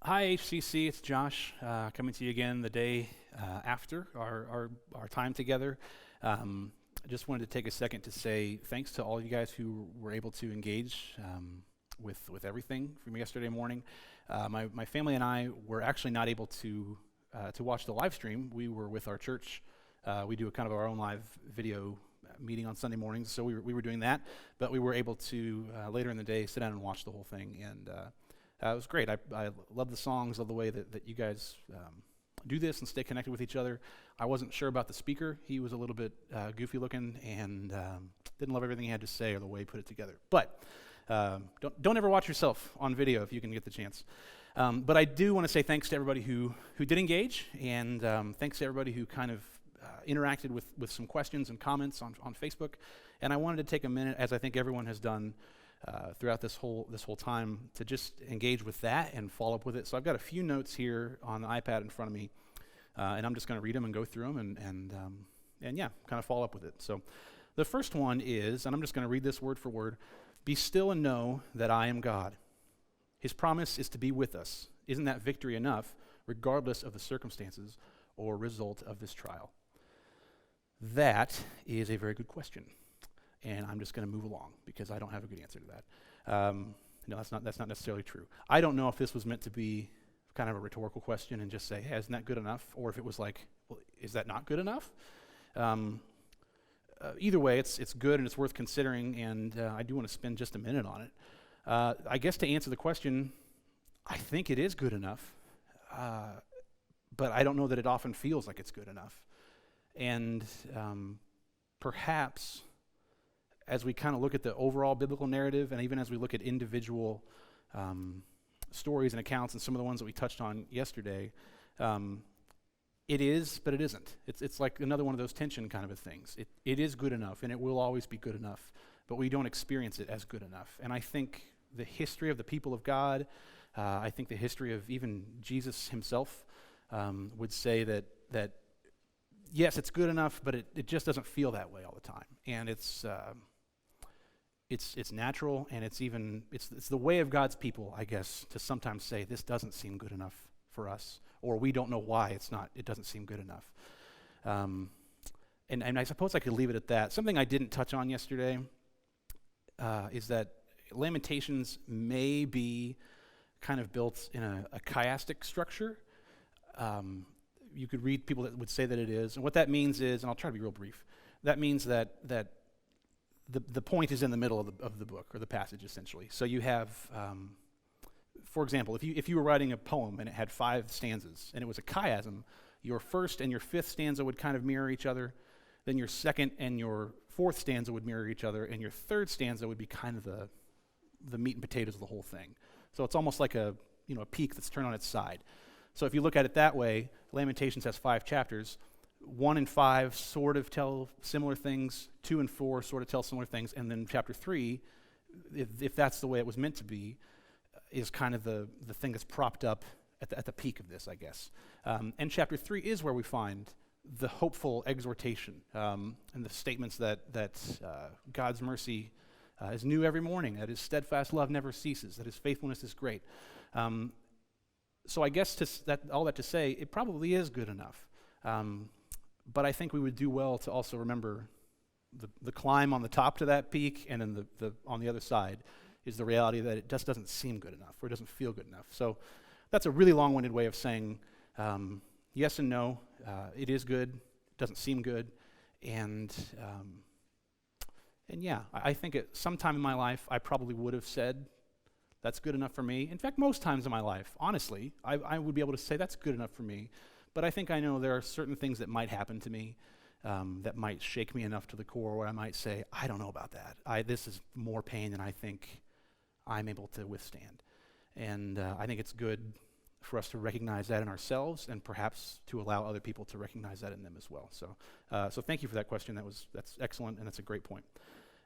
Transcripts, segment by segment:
Hi, HCC. It's Josh coming to you again the day after our time together. I just wanted to take a second to say thanks to all of you guys who were able to engage with everything from yesterday morning. My family and I were actually not able to watch the live stream. We were with our church. We do a kind of our own live video meeting on Sunday mornings, so we were doing that. But we were able to later in the day sit down and watch the whole thing, and it was great. I love the songs, love the way that you guys do this and stay connected with each other. I wasn't sure about the speaker. He was a little bit goofy looking and didn't love everything he had to say or the way he put it together. But don't ever watch yourself on video if you can get the chance. But I do want to say thanks to everybody who did engage, and thanks to everybody who kind of interacted with some questions and comments on Facebook. And I wanted to take a minute, as I think everyone has done throughout this whole time, to just engage with that and follow up with it. So I've got a few notes here on the iPad in front of me, and I'm just going to read them and go through them and yeah, kind of follow up with it. So the first one is, and I'm just going to read this word for word: "Be still and know that I am God. His promise is to be with us. Isn't that victory enough, regardless of the circumstances or result of this trial?" That is a very good question. And I'm just going to move along because I don't have a good answer to that. No, that's not necessarily true. I don't know if this was meant to be kind of a rhetorical question and just say, hey, isn't that good enough? Or if it was like, well, is that not good enough? Either way, it's good and it's worth considering, and I do want to spend just a minute on it. I guess to answer the question, I think it is good enough, but I don't know that it often feels like it's good enough. And perhaps as we kind of look at the overall biblical narrative, and even as we look at individual stories and accounts and some of the ones that we touched on yesterday, it is, but it isn't. It's like another one of those tension kind of a things. It is good enough, and it will always be good enough, but we don't experience it as good enough. And I think the history of the people of God, I think the history of even Jesus himself would say that yes, it's good enough, but it just doesn't feel that way all the time. And it's natural, and it's the way of God's people, I guess, to sometimes say this doesn't seem good enough for us, or we don't know why it doesn't seem good enough. And I suppose I could leave it at that. Something I didn't touch on yesterday is that Lamentations may be kind of built in a chiastic structure. You could read people that would say that it is, and what that means is, and I'll try to be real brief, that means that the point is in the middle of the book, or the passage, essentially. So you have, for example, if you were writing a poem and it had 5 stanzas, and it was a chiasm, your first and your fifth stanza would kind of mirror each other, then your second and your fourth stanza would mirror each other, and your third stanza would be kind of the meat and potatoes of the whole thing. So it's almost like a peak that's turned on its side. So if you look at it that way, Lamentations has 5 chapters. 1 and 5 sort of tell similar things. 2 and 4 sort of tell similar things. And then chapter 3, if that's the way it was meant to be, is kind of the thing that's propped up at the peak of this, I guess. And chapter 3 is where we find the hopeful exhortation and the statements that God's mercy is new every morning, that his steadfast love never ceases, that his faithfulness is great. So I guess all that to say, it probably is good enough. But I think we would do well to also remember the climb on the top to that peak, and then the on the other side is the reality that it just doesn't seem good enough, or it doesn't feel good enough. So that's a really long-winded way of saying yes and no. It is good, it doesn't seem good, and yeah, I think at some time in my life I probably would have said, that's good enough for me. In fact, most times in my life, honestly, I would be able to say that's good enough for me. But I think I know there are certain things that might happen to me that might shake me enough to the core where I might say, I don't know about that. This is more pain than I think I'm able to withstand. And I think it's good for us to recognize that in ourselves, and perhaps to allow other people to recognize that in them as well. So thank you for that question. That's excellent, and that's a great point.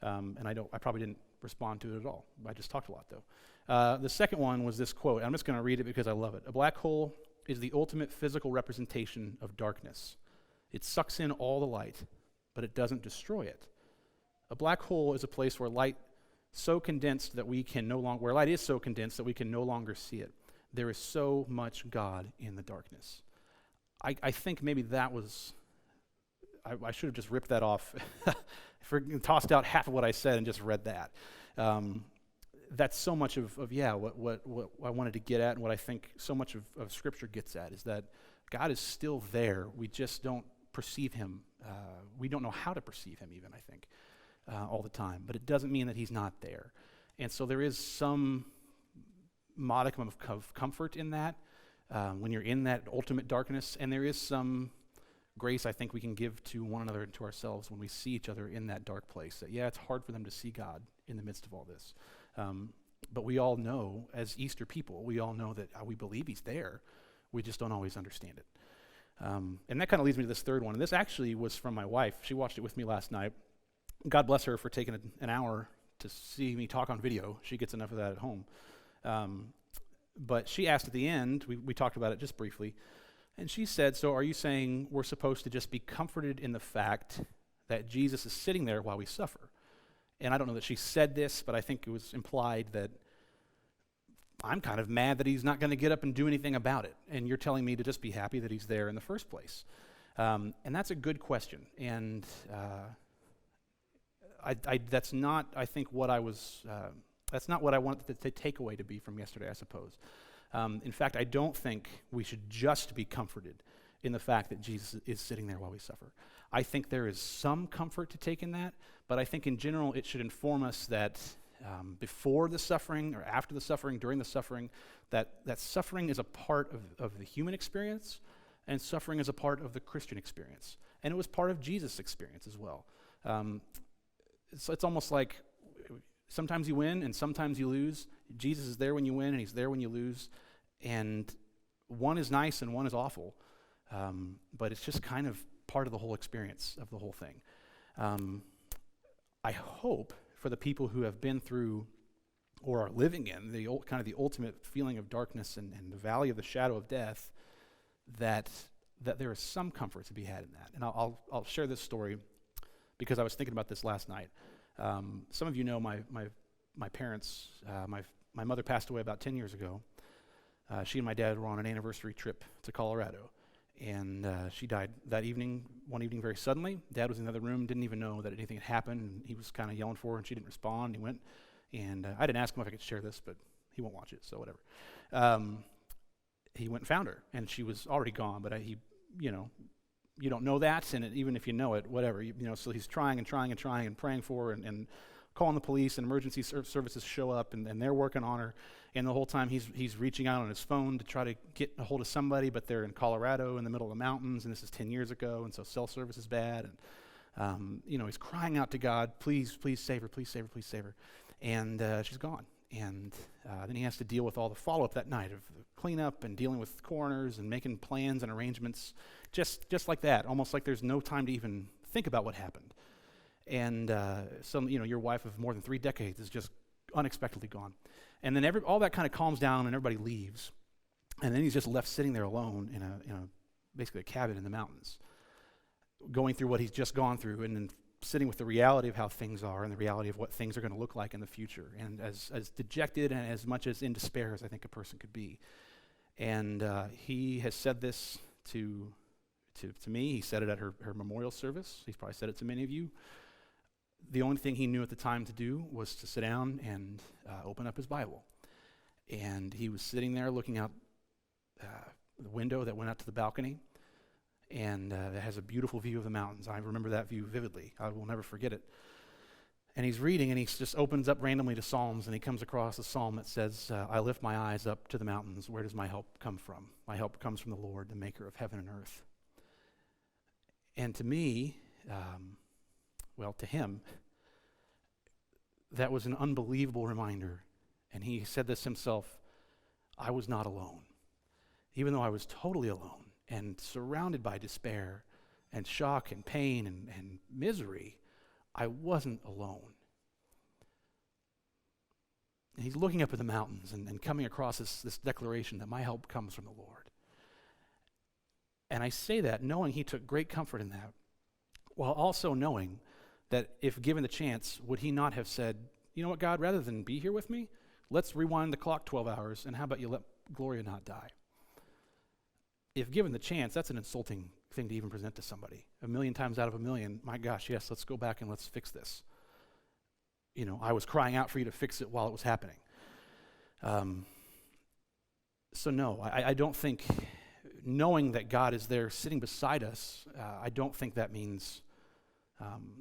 And I probably didn't respond to it at all. I just talked a lot, though. The second one was this quote. I'm just going to read it because I love it. "A black hole is the ultimate physical representation of darkness. It sucks in all the light, but it doesn't destroy it. A black hole is a place where light is so condensed that we can no longer see it. there is so much God in the darkness. I think maybe that was, I should have just ripped that off, tossed out half of what I said and just read that. That's so much of what I wanted to get at, and what I think so much of Scripture gets at, is that God is still there. We just don't perceive him. We don't know how to perceive him even, I think, all the time. But it doesn't mean that he's not there. And so there is some modicum of comfort in that when you're in that ultimate darkness, and there is some grace I think we can give to one another and to ourselves when we see each other in that dark place. That, it's hard for them to see God in the midst of all this. But we all know, as Easter people, we all know that we believe he's there. We just don't always understand it. And that kind of leads me to this third one. And this actually was from my wife. She watched it with me last night. God bless her for taking an hour to see me talk on video. She gets enough of that at home. But she asked at the end, we talked about it just briefly, and she said, so are you saying we're supposed to just be comforted in the fact that Jesus is sitting there while we suffer? And I don't know that she said this, but I think it was implied that I'm kind of mad that he's not going to get up and do anything about it. And you're telling me to just be happy that he's there in the first place. And that's a good question. And that's not, I think, what I was, that's not what I wanted the takeaway to be from yesterday, I suppose. In fact, I don't think we should just be comforted in the fact that Jesus is sitting there while we suffer. I think there is some comfort to take in that, but I think in general it should inform us that before the suffering or after the suffering, during the suffering, that suffering is a part of the human experience, and suffering is a part of the Christian experience. And it was part of Jesus' experience as well. It's almost like sometimes you win and sometimes you lose. Jesus is there when you win and he's there when you lose. And one is nice and one is awful. But it's just kind of part of the whole experience of the whole thing. I hope for the people who have been through or are living in the kind of the ultimate feeling of darkness and the valley of the shadow of death, that there is some comfort to be had in that. And I'll share this story because I was thinking about this last night. Some of you know my parents. My mother passed away about 10 years ago. She and my dad were on an anniversary trip to Colorado. And she died one evening very suddenly. Dad was in the other room, didn't even know that anything had happened, and he was kind of yelling for her, and she didn't respond. He went, and I didn't ask him if I could share this, but he won't watch it, so whatever. He went and found her, and she was already gone, but you don't know that, and even if you know it, whatever. So he's trying and praying for her, and calling the police, and emergency services show up, and they're working on her. And the whole time he's reaching out on his phone to try to get a hold of somebody, but they're in Colorado in the middle of the mountains, and this is 10 years ago, and so cell service is bad. And he's crying out to God, please save her, please save her, please save her. And she's gone. And then he has to deal with all the follow-up that night of cleanup and dealing with coroners and making plans and arrangements, just like that, almost like there's no time to even think about what happened. And your wife of more than 3 decades is just unexpectedly gone. And then all that kind of calms down and everybody leaves. And then he's just left sitting there alone in basically a cabin in the mountains, going through what he's just gone through, and then sitting with the reality of how things are and the reality of what things are going to look like in the future, and as dejected and as much as in despair as I think a person could be. And he has said this to me. He said it at her memorial service. He's probably said it to many of you. The only thing he knew at the time to do was to sit down and open up his Bible. And he was sitting there looking out the window that went out to the balcony, and it has a beautiful view of the mountains. I remember that view vividly. I will never forget it. And he's reading, and he just opens up randomly to Psalms, and he comes across a psalm that says, I lift my eyes up to the mountains. Where does my help come from? My help comes from the Lord, the maker of heaven and earth. And to me, to him, that was an unbelievable reminder. And he said this himself, I was not alone. Even though I was totally alone and surrounded by despair and shock and pain and misery, I wasn't alone. And he's looking up at the mountains and coming across this declaration that my help comes from the Lord. And I say that knowing he took great comfort in that, while also knowing that if given the chance, would he not have said, you know what, God, rather than be here with me, let's rewind the clock 12 hours, and how about you let Gloria not die? If given the chance, that's an insulting thing to even present to somebody. 1,000,000 times out of 1,000,000, my gosh, yes, let's go back and let's fix this. I was crying out for you to fix it while it was happening. So no, I don't think, knowing that God is there sitting beside us, I don't think that means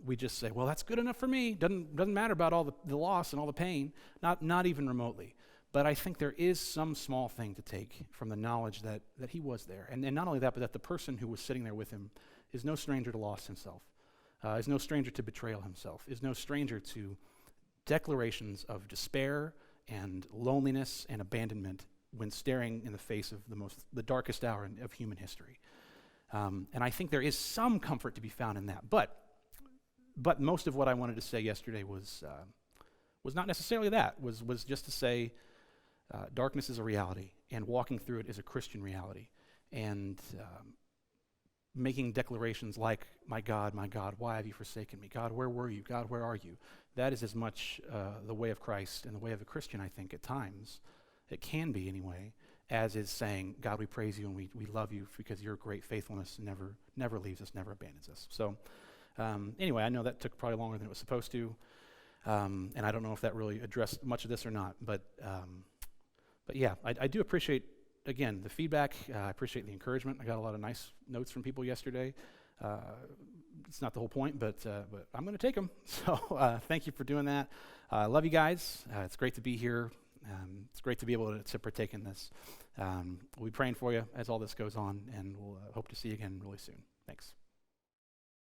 we just say, well, that's good enough for me. Doesn't matter about all the loss and all the pain, not even remotely. But I think there is some small thing to take from the knowledge that he was there. And not only that, but that the person who was sitting there with him is no stranger to loss himself, is no stranger to betrayal himself, is no stranger to declarations of despair and loneliness and abandonment when staring in the face of the darkest hour of human history. And I think there is some comfort to be found in that. But most of what I wanted to say yesterday was not necessarily that, was just to say, darkness is a reality, and walking through it is a Christian reality. And making declarations like, my God, why have you forsaken me? God, where were you? God, where are you? That is as much the way of Christ and the way of a Christian, I think, at times. It can be, anyway, as is saying, God, we praise you and we love you because your great faithfulness never leaves us, never abandons us. So anyway, I know that took probably longer than it was supposed to, and I don't know if that really addressed much of this or not, but yeah, I do appreciate, again, the feedback. I appreciate the encouragement. I got a lot of nice notes from people yesterday. It's not the whole point, but I'm going to take them. So thank you for doing that. I love you guys. It's great to be here. It's great to be able to partake in this. We'll be praying for you as all this goes on, and we'll hope to see you again really soon. Thanks.